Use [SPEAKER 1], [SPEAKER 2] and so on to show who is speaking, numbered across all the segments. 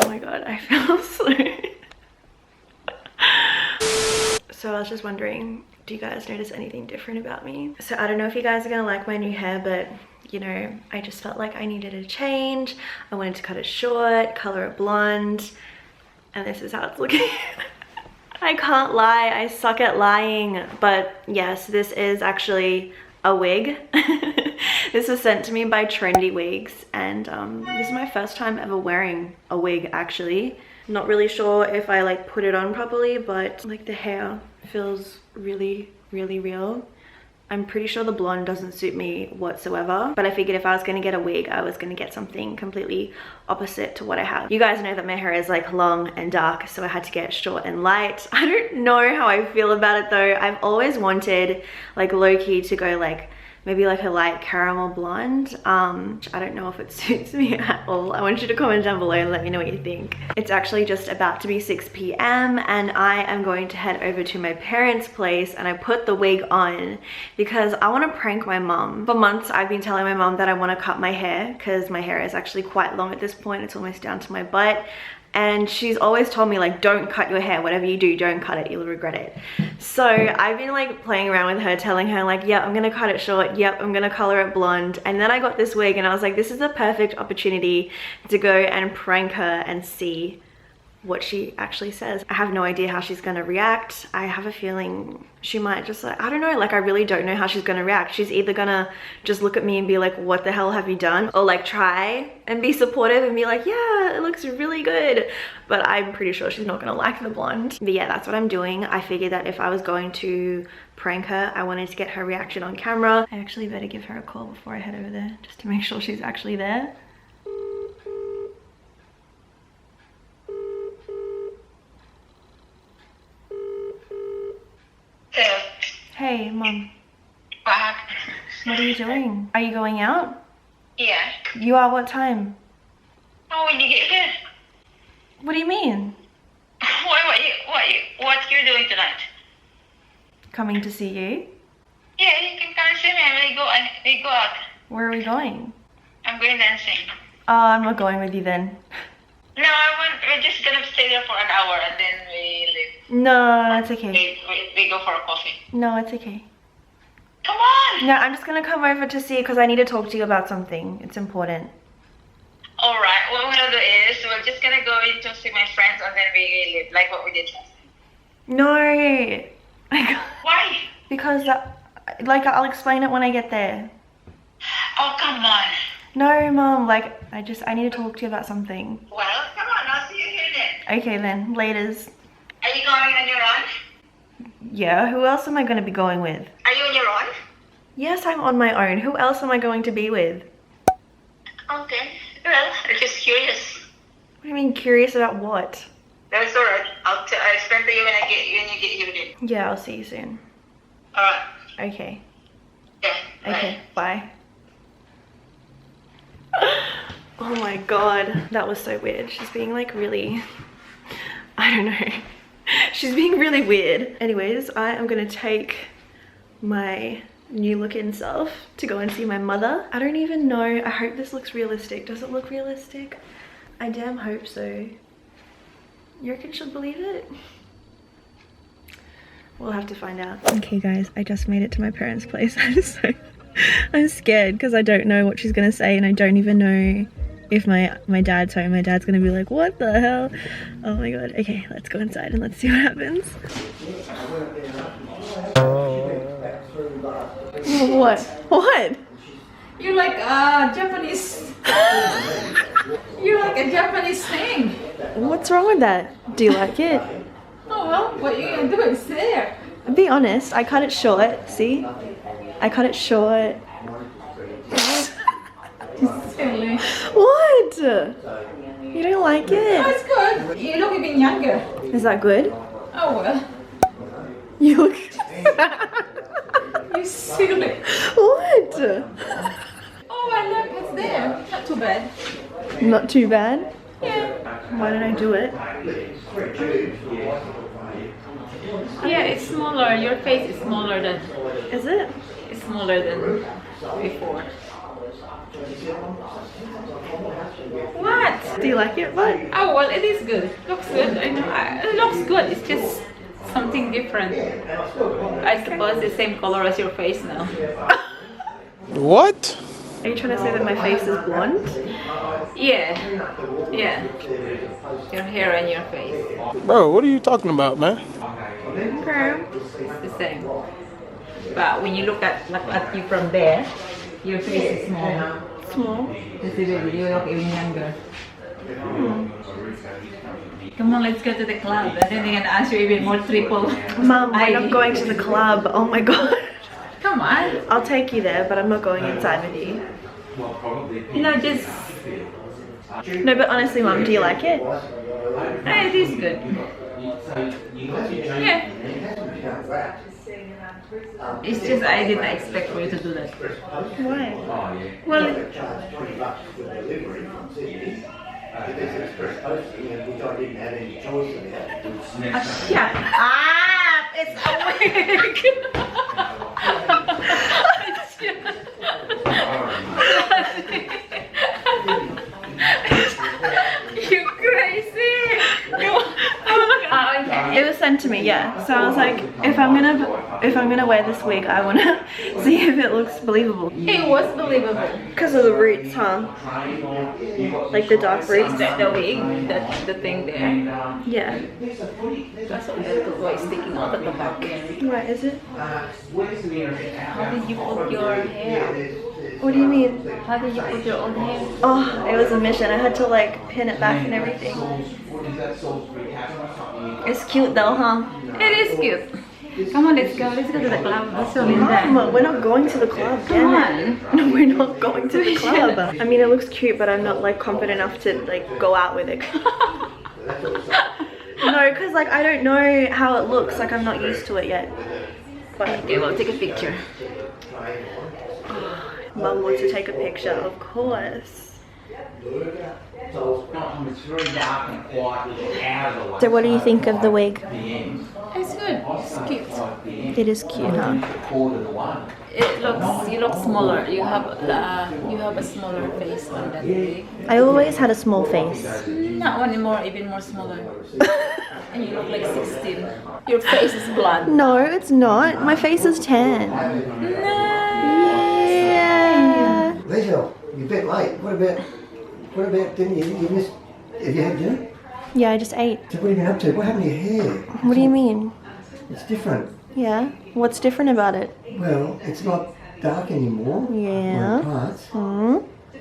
[SPEAKER 1] my god, I feel asleep. So I was just wondering, do you guys notice anything different about me? So I don't know if you guys are gonna like my new hair, but you know, I just felt like I needed a change. I wanted to cut it short, color it blonde, and this is how it's looking. I can't lie, I suck at lying, but yes, this is actually a wig. This was sent to me by Trendy Wigs, and this is my first time ever wearing a wig actually. Not really sure if I like put it on properly, but like the hair feels really real. I'm pretty sure the blonde doesn't suit me whatsoever, but I figured if I was gonna get a wig, I was gonna get something completely opposite to what I have. You guys know that my hair is like long and dark, so I had to get short and light. I don't know how I feel about it though. I've always wanted like low-key to go like maybe like a light caramel blonde. I don't know if it suits me at all. I want you to comment down below and let me know what you think. It's actually just about to be 6 p.m. and I am going to head over to my parents' place, and I put the wig on because I want to prank my mom. For months I've been telling my mom that I want to cut my hair because my hair is actually quite long at this point. It's almost down to my butt. And she's always told me like, don't cut your hair, whatever you do, don't cut it, you'll regret it. So I've been like playing around with her, telling her like, yeah, I'm gonna cut it short, yep, I'm gonna color it blonde. And then I got this wig and I was like, this is the perfect opportunity to go and prank her and see what she actually says. I have no idea how she's gonna react. I have a feeling she might just like, I don't know, like I really don't know how she's gonna react. She's either gonna just look at me and be like, what the hell have you done? Or like try and be supportive and be like, yeah, it looks really good. But I'm pretty sure she's not gonna like the blonde. But yeah, that's what I'm doing. I figured that if I was going to prank her, I wanted to get her reaction on camera. I actually better give her a call before I head over there, just to make sure she's actually there. Hey, Mom.
[SPEAKER 2] What happened?
[SPEAKER 1] What are you doing? Are you going out?
[SPEAKER 2] Yeah.
[SPEAKER 1] You are? What time?
[SPEAKER 2] Oh, when you get here.
[SPEAKER 1] What do you mean?
[SPEAKER 2] What you're doing tonight?
[SPEAKER 1] Coming to see you?
[SPEAKER 2] Yeah, you can come and see me and we go out.
[SPEAKER 1] Where are we going?
[SPEAKER 2] I'm going dancing.
[SPEAKER 1] Oh, I'm not going with you then.
[SPEAKER 2] No, we're just gonna stay there for an hour and then we leave.
[SPEAKER 1] No, it's okay.
[SPEAKER 2] We go for a coffee.
[SPEAKER 1] No, it's okay.
[SPEAKER 2] Come on!
[SPEAKER 1] No, I'm just gonna come over to see you because I need to talk to you about something. It's important.
[SPEAKER 2] Alright, what we're gonna do is we're just gonna go in to see my friends and then we leave, like what we did last time.
[SPEAKER 1] No.
[SPEAKER 2] Why?
[SPEAKER 1] Because, like, I'll explain it when I get there.
[SPEAKER 2] Oh, come on.
[SPEAKER 1] No, Mom, like, I need to talk to you about something.
[SPEAKER 2] Well, come on, I'll see you here then.
[SPEAKER 1] Okay then, laters.
[SPEAKER 2] Are you going on your own?
[SPEAKER 1] Yeah, who else am I going to be going with?
[SPEAKER 2] Are you on your own?
[SPEAKER 1] Yes, I'm on my own. Who else am I going to be with?
[SPEAKER 2] Okay. Well, I'm just curious.
[SPEAKER 1] What do you mean, curious about what?
[SPEAKER 2] That's alright. I'll explain to you when you get here then.
[SPEAKER 1] Yeah, I'll see you soon.
[SPEAKER 2] Alright.
[SPEAKER 1] Okay.
[SPEAKER 2] Yeah.
[SPEAKER 1] Okay, bye. Oh my god, that was so weird. She's being like really, I don't know. She's being really weird. Anyways, I am gonna take my new looking self to go and see my mother. I don't even know. I hope this looks realistic. Does it look realistic? I damn hope so. You reckon she'll believe it? We'll have to find out. Okay guys, I just made it to my parents' place. I'm scared because I don't know what she's gonna say, and I don't even know if my dad's home. My dad's gonna be like, what the hell? Oh my god. Okay, let's go inside and let's see what happens. What? What?
[SPEAKER 3] You're like Japanese. You're like a Japanese thing.
[SPEAKER 1] What's wrong with that? Do you like it?
[SPEAKER 3] Oh well, what you gonna do is there.
[SPEAKER 1] Be honest, I cut it short. See? I cut it short.
[SPEAKER 3] Silly.
[SPEAKER 1] What? You don't like
[SPEAKER 3] Oh,
[SPEAKER 1] it?
[SPEAKER 3] it's good. You look even younger.
[SPEAKER 1] Is that good?
[SPEAKER 3] Oh well.
[SPEAKER 1] You look...
[SPEAKER 3] You silly.
[SPEAKER 1] What?
[SPEAKER 3] Oh well, look, it's there. Not too bad.
[SPEAKER 1] Not too bad?
[SPEAKER 3] Yeah.
[SPEAKER 1] Why did I do it?
[SPEAKER 3] Yeah, it's smaller. Your face is smaller than.
[SPEAKER 1] Is it?
[SPEAKER 3] It's smaller than before. What?
[SPEAKER 1] Do you like it, bud?
[SPEAKER 3] Oh well, it is good. Looks good. I know. It looks good. It's just something different. I suppose the same color as your face now.
[SPEAKER 4] What?
[SPEAKER 1] Are you trying to say that my face is blonde?
[SPEAKER 3] Yeah. Yeah. Your hair and your face.
[SPEAKER 4] Bro, what are you talking about, man?
[SPEAKER 1] Okay.
[SPEAKER 3] It's the same. But when you look at you from there, your face is small.
[SPEAKER 1] Small.
[SPEAKER 3] You look even younger. Come on, let's go to the club. And then they're gonna ask you even more triple.
[SPEAKER 1] Mom, we're not going to the club. Oh my god.
[SPEAKER 3] Come on.
[SPEAKER 1] I'll take you there, but I'm not going inside with you.
[SPEAKER 3] You know, just
[SPEAKER 1] No, but honestly, Mom, do you like it?
[SPEAKER 3] it is good. Yeah. It's just I didn't expect for you to do that.
[SPEAKER 1] Why?
[SPEAKER 3] Well, shut up! It's a wig. You crazy!
[SPEAKER 1] It was sent to me, yeah. So I was like, if I'm gonna wear this wig, I wanna see if it looks believable.
[SPEAKER 3] It was believable.
[SPEAKER 1] Because of the roots, huh? Like the dark roots.
[SPEAKER 3] Is that the wig? That's the thing there.
[SPEAKER 1] Yeah.
[SPEAKER 3] That's what the voice sticking out at the back.
[SPEAKER 1] What is it?
[SPEAKER 3] How did you put your hair?
[SPEAKER 1] What do you mean?
[SPEAKER 3] How did you put your own hair?
[SPEAKER 1] Oh, it was a mission. I had to like pin it back and everything. It's cute though, huh?
[SPEAKER 3] It is cute. Come on, let's go. Let's go to the club. Let's go in there.
[SPEAKER 1] Mom, we're not going to the club.
[SPEAKER 3] Come
[SPEAKER 1] Damn it.
[SPEAKER 3] on.
[SPEAKER 1] No, we're not going to the club. I mean, it looks cute, but I'm not like confident enough to like go out with it. No, because like I don't know how it looks. Like I'm not used to it yet. But
[SPEAKER 3] Okay, we'll take a picture.
[SPEAKER 1] Mum wants to take a picture, of course. So what do you think of the wig?
[SPEAKER 3] It's good. It's cute.
[SPEAKER 1] It is cute, huh?
[SPEAKER 3] You look smaller. You have a smaller face on that wig.
[SPEAKER 1] I always had a small face.
[SPEAKER 3] Not one more, even more smaller. And you look like 16. Your face is blonde.
[SPEAKER 1] No, it's not. My face is tan. Yeah.
[SPEAKER 5] Leizel, you're a bit late. What about dinner? You missed, have you had dinner?
[SPEAKER 1] Yeah, I just ate.
[SPEAKER 5] So what have you been up to? What happened to your hair?
[SPEAKER 1] What do you mean?
[SPEAKER 5] It's different.
[SPEAKER 1] Yeah. What's different about it?
[SPEAKER 5] Well, it's not dark anymore.
[SPEAKER 1] Yeah.
[SPEAKER 5] Or parts.
[SPEAKER 1] Hmm.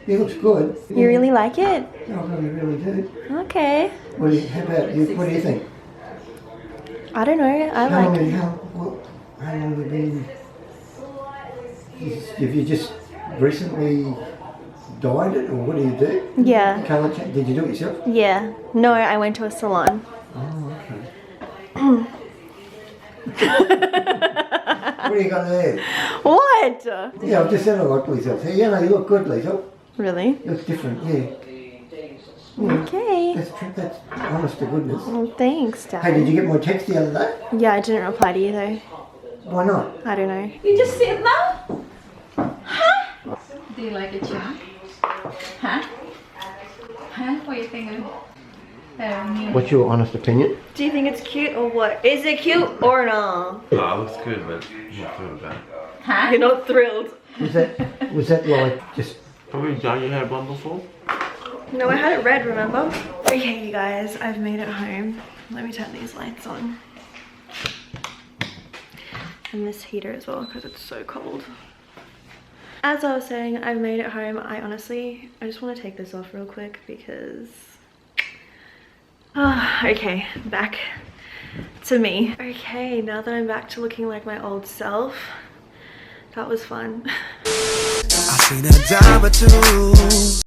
[SPEAKER 5] It looks good.
[SPEAKER 1] You really like it?
[SPEAKER 5] I probably really do.
[SPEAKER 1] Okay.
[SPEAKER 5] How about you? What do you think?
[SPEAKER 1] I don't know. I
[SPEAKER 5] How
[SPEAKER 1] like it.
[SPEAKER 5] long have you been? Have you just recently dyed it, or what do you do?
[SPEAKER 1] Yeah.
[SPEAKER 5] Colour change? Did you do it yourself?
[SPEAKER 1] Yeah. No, I went to a salon.
[SPEAKER 5] Oh, okay. What do you got there?
[SPEAKER 1] What?
[SPEAKER 5] Yeah, I've just said I like Leizel's hair. Yeah, no, you look good, Leizel.
[SPEAKER 1] Really?
[SPEAKER 5] You look different, yeah.
[SPEAKER 1] Okay.
[SPEAKER 5] That's true, that's honest to goodness.
[SPEAKER 1] Well, thanks,
[SPEAKER 5] Hey,
[SPEAKER 1] Dad.
[SPEAKER 5] did you get my text the other day?
[SPEAKER 1] Yeah, I didn't reply to you though.
[SPEAKER 5] Why not?
[SPEAKER 1] I don't know.
[SPEAKER 3] You just sit now? Huh? Do you like it, John? Huh? Huh? What do you think of
[SPEAKER 5] What's your honest opinion?
[SPEAKER 1] Do you think it's cute or what? Is it cute or no?
[SPEAKER 6] Oh, it looks good, but I'm not thrilled about it.
[SPEAKER 3] Huh?
[SPEAKER 1] You're not thrilled.
[SPEAKER 5] Was that like just...
[SPEAKER 6] Have you done your hair blonde before?
[SPEAKER 1] No, I had it red, remember? Okay, you guys, I've made it home. Let me turn these lights on. And this heater as well, because it's so cold. As I was saying, I've made it home. I just want to take this off real quick because... okay, back to me. Okay, now that I'm back to looking like my old self, that was fun.
[SPEAKER 7] I seen a dime or two.